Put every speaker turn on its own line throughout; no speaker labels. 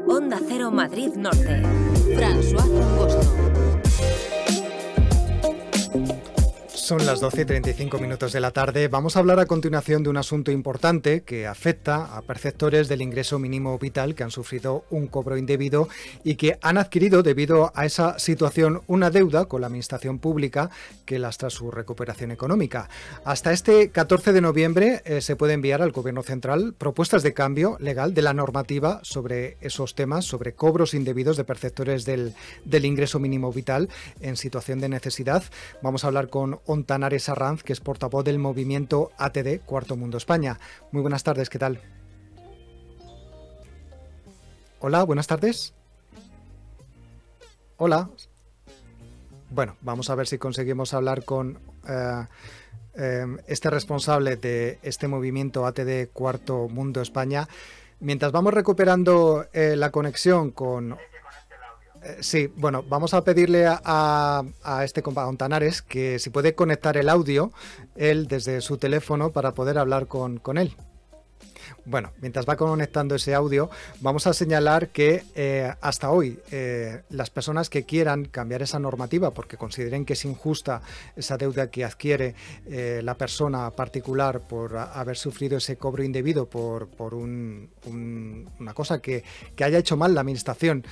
Onda Cero Madrid Norte.
François Congosto.
Son las 12:35 de la tarde. Vamos a hablar a continuación de un asunto importante que afecta a perceptores del ingreso mínimo vital que han sufrido un cobro indebido y que han adquirido, debido a esa situación, una deuda con la administración pública que lastra su recuperación económica. Hasta este 14 de noviembre se puede enviar al Gobierno Central propuestas de cambio legal de la normativa sobre esos temas, sobre cobros indebidos de perceptores del ingreso mínimo vital en situación de necesidad. Vamos a hablar con Ontanares Arranz, que es portavoz del movimiento ATD Cuarto Mundo España. Muy buenas tardes, ¿qué tal? Hola, buenas tardes. Hola. Bueno, vamos a ver si conseguimos hablar con este responsable de este movimiento ATD Cuarto Mundo España. Mientras vamos recuperando la conexión con... Sí, bueno, vamos a pedirle a Ontanares que si puede conectar el audio, él desde su teléfono, para poder hablar con él. Bueno, mientras va conectando ese audio, vamos a señalar que hasta hoy las personas que quieran cambiar esa normativa porque consideren que es injusta esa deuda que adquiere la persona particular por haber sufrido ese cobro indebido por una cosa que haya hecho mal la administración,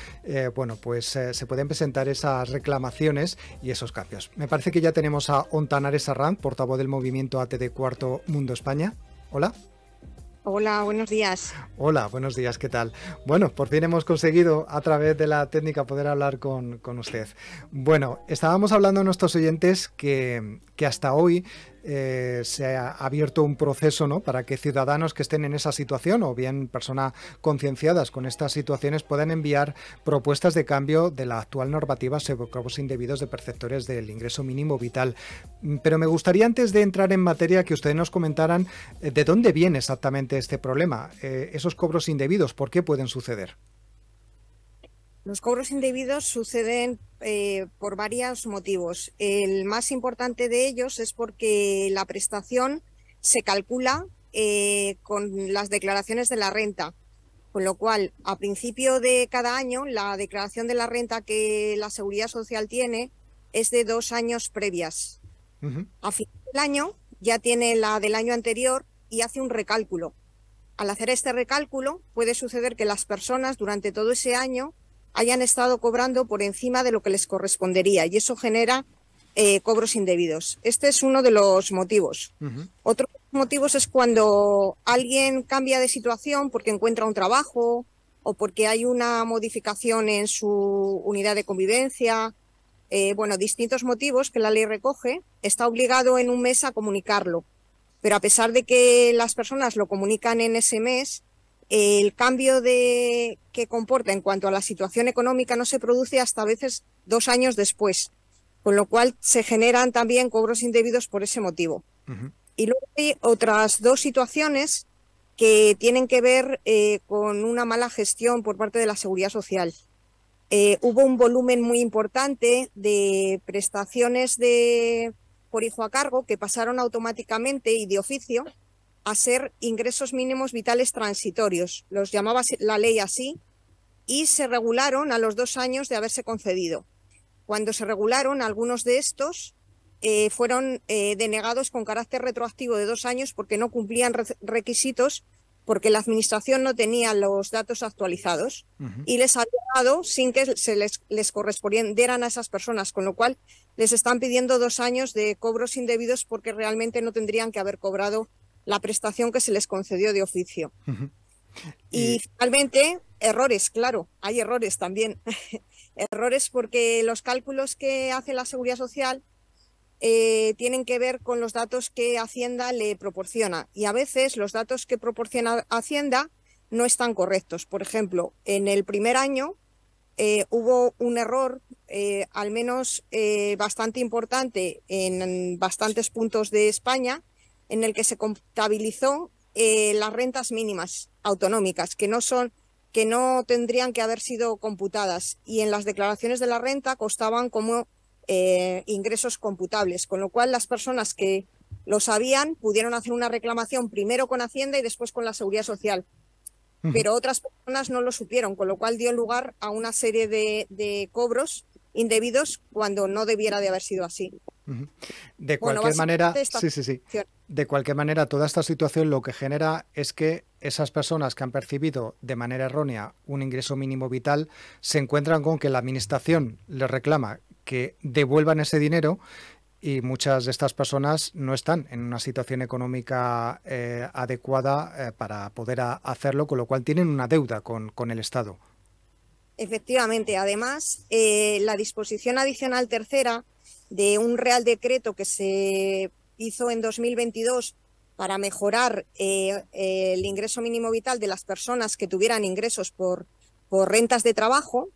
bueno, pues se pueden presentar esas reclamaciones y esos cambios. Me parece que ya tenemos a Ontanares Arranz, portavoz del movimiento ATD Cuarto Mundo España. Hola.
Hola, buenos días.
Hola, buenos días, ¿qué tal? Bueno, por fin hemos conseguido a través de la técnica poder hablar con usted. Bueno, estábamos hablando a nuestros oyentes que hasta hoy se ha abierto un proceso, ¿no?, para que ciudadanos que estén en esa situación o bien personas concienciadas con estas situaciones puedan enviar propuestas de cambio de la actual normativa sobre cobros indebidos de perceptores del ingreso mínimo vital. Pero me gustaría, antes de entrar en materia, que ustedes nos comentaran de dónde viene exactamente este problema, esos cobros indebidos, ¿por qué pueden suceder?
Los cobros indebidos suceden por varios motivos. El más importante de ellos es porque la prestación se calcula con las declaraciones de la renta, con lo cual, a principio de cada año, la declaración de la renta que la Seguridad Social tiene es de 2 años previas. A final del año ya tiene la del año anterior y hace un recálculo. Al hacer este recálculo, puede suceder que las personas durante todo ese año hayan estado cobrando por encima de lo que les correspondería y eso genera cobros indebidos. Este es uno de los motivos. Otro de los motivos es cuando alguien cambia de situación porque encuentra un trabajo o porque hay una modificación en su unidad de convivencia. Bueno, distintos motivos que la ley recoge. Está obligado en un mes a comunicarlo, pero a pesar de que las personas lo comunican en ese mes, el cambio que comporta en cuanto a la situación económica no se produce hasta a veces 2 años después, con lo cual se generan también cobros indebidos por ese motivo. Y luego hay otras 2 situaciones que tienen que ver con una mala gestión por parte de la Seguridad Social. Hubo un volumen muy importante de prestaciones por hijo a cargo que pasaron automáticamente y de oficio a ser ingresos mínimos vitales transitorios, los llamaba la ley así, y se regularon a los 2 años de haberse concedido. Cuando se regularon, algunos de estos fueron denegados con carácter retroactivo de 2 años porque no cumplían requisitos, porque la administración no tenía los datos actualizados y les había dado sin que les correspondieran a esas personas, con lo cual les están pidiendo 2 años de cobros indebidos porque realmente no tendrían que haber cobrado la prestación que se les concedió de oficio. Y finalmente, errores, claro, hay errores también. Errores porque los cálculos que hace la Seguridad Social tienen que ver con los datos que Hacienda le proporciona y a veces los datos que proporciona Hacienda no están correctos. Por ejemplo, en el primer año hubo un error al menos bastante importante en bastantes puntos de España, en el que se contabilizó las rentas mínimas autonómicas, que no tendrían que haber sido computadas, y en las declaraciones de la renta constaban como ingresos computables, con lo cual las personas que lo sabían pudieron hacer una reclamación primero con Hacienda y después con la Seguridad Social. pero otras personas no lo supieron, con lo cual dio lugar a una serie de cobros indebidos cuando no debiera de haber sido así.
De cualquier manera,
esta...
sí. De cualquier manera, toda esta situación lo que genera es que esas personas que han percibido de manera errónea un ingreso mínimo vital se encuentran con que la administración les reclama que devuelvan ese dinero y muchas de estas personas no están en una situación económica adecuada para poder hacerlo, con lo cual tienen una deuda con el Estado.
Efectivamente, además, la disposición adicional tercera de un Real Decreto que se hizo en 2022 para mejorar el ingreso mínimo vital de las personas que tuvieran ingresos por rentas de trabajo,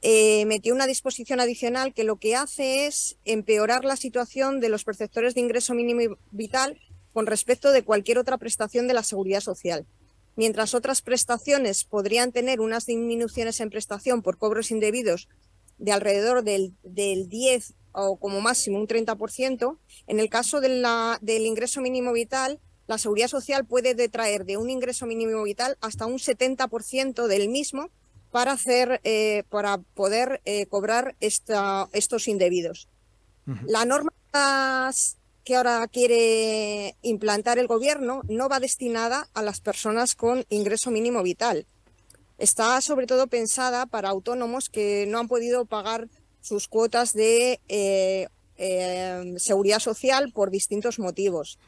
metió una disposición adicional que lo que hace es empeorar la situación de los perceptores de ingreso mínimo vital con respecto de cualquier otra prestación de la Seguridad Social. Mientras otras prestaciones podrían tener unas disminuciones en prestación por cobros indebidos de alrededor del 10 o como máximo un 30%, en el caso del ingreso mínimo vital, la Seguridad Social puede detraer de un ingreso mínimo vital hasta un 70% del mismo para poder cobrar estos indebidos. La norma que ahora quiere implantar el Gobierno no va destinada a las personas con ingreso mínimo vital. Está sobre todo pensada para autónomos que no han podido pagar sus cuotas de seguridad social por distintos motivos.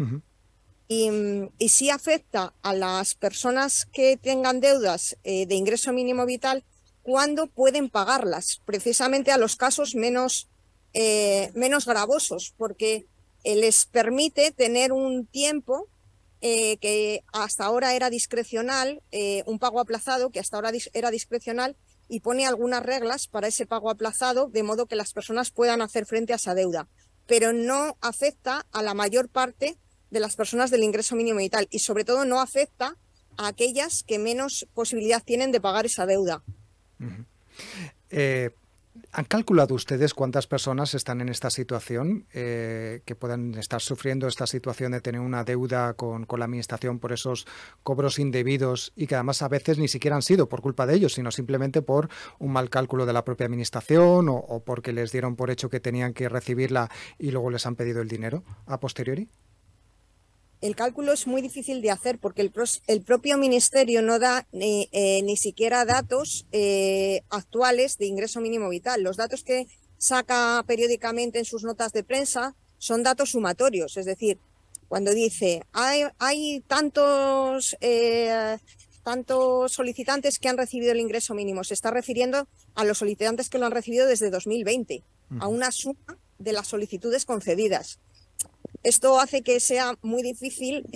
Y sí afecta a las personas que tengan deudas de ingreso mínimo vital cuando pueden pagarlas, precisamente a los casos menos gravosos, porque les permite tener un tiempo que hasta ahora era discrecional, un pago aplazado que hasta ahora era discrecional, y pone algunas reglas para ese pago aplazado de modo que las personas puedan hacer frente a esa deuda, pero no afecta a la mayor parte de las personas del ingreso mínimo vital y sobre todo no afecta a aquellas que menos posibilidad tienen de pagar esa deuda.
¿Han calculado ustedes cuántas personas están en esta situación, que puedan estar sufriendo esta situación de tener una deuda con la administración por esos cobros indebidos y que además a veces ni siquiera han sido por culpa de ellos, sino simplemente por un mal cálculo de la propia administración o porque les dieron por hecho que tenían que recibirla y luego les han pedido el dinero a posteriori?
El cálculo es muy difícil de hacer porque el propio Ministerio no da ni siquiera datos actuales de ingreso mínimo vital. Los datos que saca periódicamente en sus notas de prensa son datos sumatorios, es decir, cuando dice hay tantos solicitantes que han recibido el ingreso mínimo, se está refiriendo a los solicitantes que lo han recibido desde 2020, a una suma de las solicitudes concedidas. Esto hace que sea muy difícil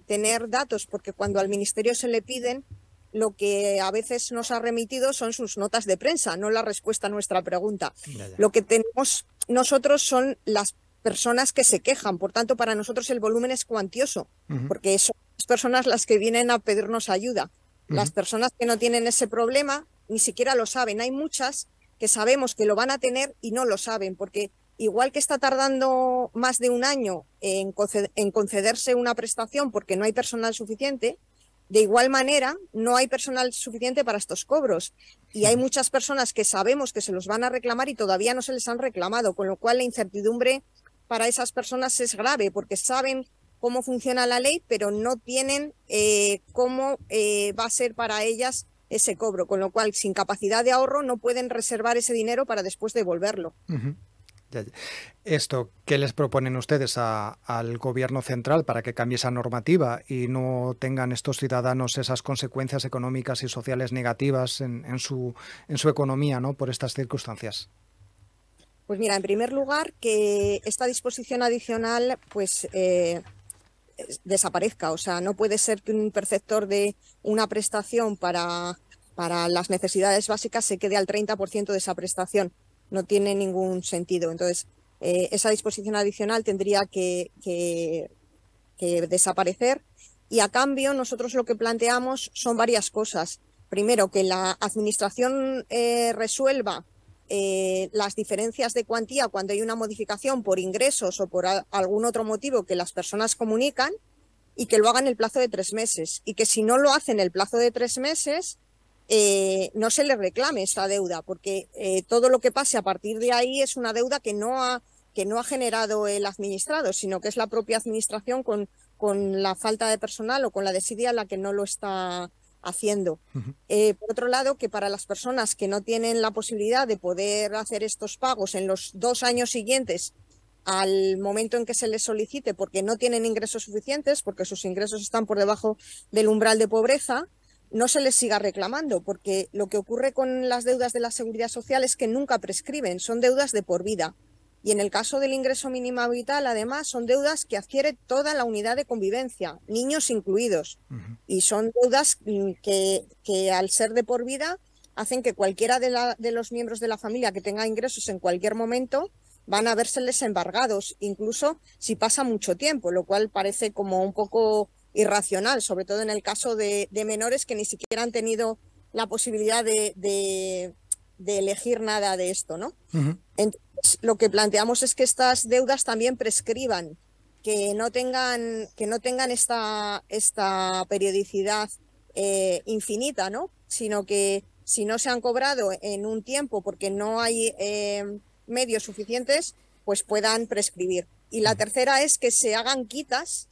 tener datos, porque cuando al Ministerio se le piden, lo que a veces nos ha remitido son sus notas de prensa, no la respuesta a nuestra pregunta. Ya. Lo que tenemos nosotros son las personas que se quejan, por tanto, para nosotros el volumen es cuantioso, porque son las personas las que vienen a pedirnos ayuda. Las personas que no tienen ese problema ni siquiera lo saben. Hay muchas que sabemos que lo van a tener y no lo saben, porque igual que está tardando más de un año en concederse una prestación porque no hay personal suficiente, de igual manera no hay personal suficiente para estos cobros. Y hay muchas personas que sabemos que se los van a reclamar y todavía no se les han reclamado, con lo cual la incertidumbre para esas personas es grave porque saben cómo funciona la ley, pero no tienen cómo va a ser para ellas ese cobro, con lo cual sin capacidad de ahorro no pueden reservar ese dinero para después devolverlo.
Esto, ¿qué les proponen ustedes al gobierno central para que cambie esa normativa y no tengan estos ciudadanos esas consecuencias económicas y sociales negativas en su economía, ¿no?, por estas circunstancias?
Pues mira, en primer lugar, que esta disposición adicional pues desaparezca. O sea, no puede ser que un perceptor de una prestación para las necesidades básicas se quede al 30% de esa prestación. No tiene ningún sentido. Entonces, esa disposición adicional tendría que desaparecer y a cambio nosotros lo que planteamos son varias cosas. Primero, que la Administración resuelva las diferencias de cuantía cuando hay una modificación por ingresos o por algún otro motivo que las personas comunican y que lo hagan en el plazo de 3 meses. Y que si no lo hacen en el plazo de 3 meses, no se les reclame esa deuda, porque todo lo que pase a partir de ahí es una deuda que no ha generado el administrado, sino que es la propia administración con la falta de personal o con la desidia la que no lo está haciendo. Por otro lado, que para las personas que no tienen la posibilidad de poder hacer estos pagos en los 2 años siguientes al momento en que se les solicite, porque no tienen ingresos suficientes, porque sus ingresos están por debajo del umbral de pobreza, no se les siga reclamando, porque lo que ocurre con las deudas de la Seguridad Social es que nunca prescriben, son deudas de por vida. Y en el caso del ingreso mínimo vital, además, son deudas que adquiere toda la unidad de convivencia, niños incluidos. Y son deudas que al ser de por vida hacen que cualquiera de los miembros de la familia que tenga ingresos en cualquier momento van a vérseles embargados, incluso si pasa mucho tiempo, lo cual parece como un poco irracional, sobre todo en el caso de menores que ni siquiera han tenido la posibilidad de elegir nada de esto, ¿no? Entonces, lo que planteamos es que estas deudas también prescriban, que no tengan esta periodicidad infinita, ¿no? Sino que si no se han cobrado en un tiempo porque no hay medios suficientes, pues puedan prescribir. Y la tercera es que se hagan quitas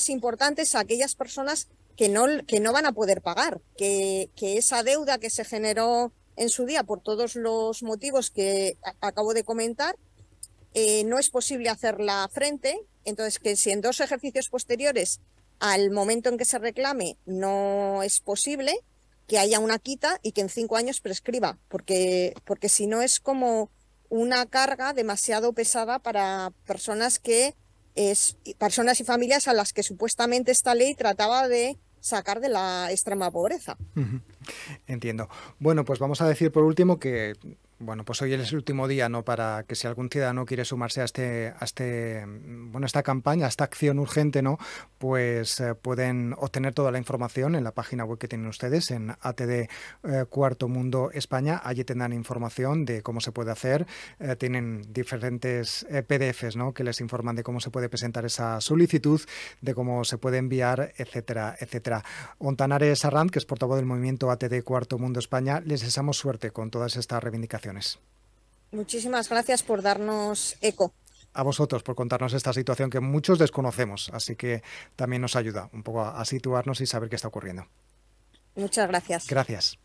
importantes a aquellas personas que no van a poder pagar, que esa deuda que se generó en su día por todos los motivos que acabo de comentar, no es posible hacerla frente. Entonces, que si en 2 ejercicios posteriores al momento en que se reclame no es posible, que haya una quita y que en 5 años prescriba, porque si no es como una carga demasiado pesada para personas y familias a las que supuestamente esta ley trataba de sacar de la extrema pobreza.
Entiendo. Bueno, pues vamos a decir por último que bueno, pues hoy es el último día, ¿no? Para que si algún ciudadano quiere sumarse a esta campaña, a esta acción urgente, ¿no? Pues pueden obtener toda la información en la página web que tienen ustedes, en ATD Cuarto Mundo España. Allí tendrán información de cómo se puede hacer. Tienen diferentes PDFs, ¿no? Que les informan de cómo se puede presentar esa solicitud, de cómo se puede enviar, etcétera, etcétera. Ontanare Sarrant, que es portavoz del movimiento ATD Cuarto Mundo España, les deseamos suerte con todas estas reivindicaciones.
Muchísimas gracias por darnos eco.
A vosotros por contarnos esta situación que muchos desconocemos, así que también nos ayuda un poco a situarnos y saber qué está ocurriendo.
Muchas gracias.
Gracias.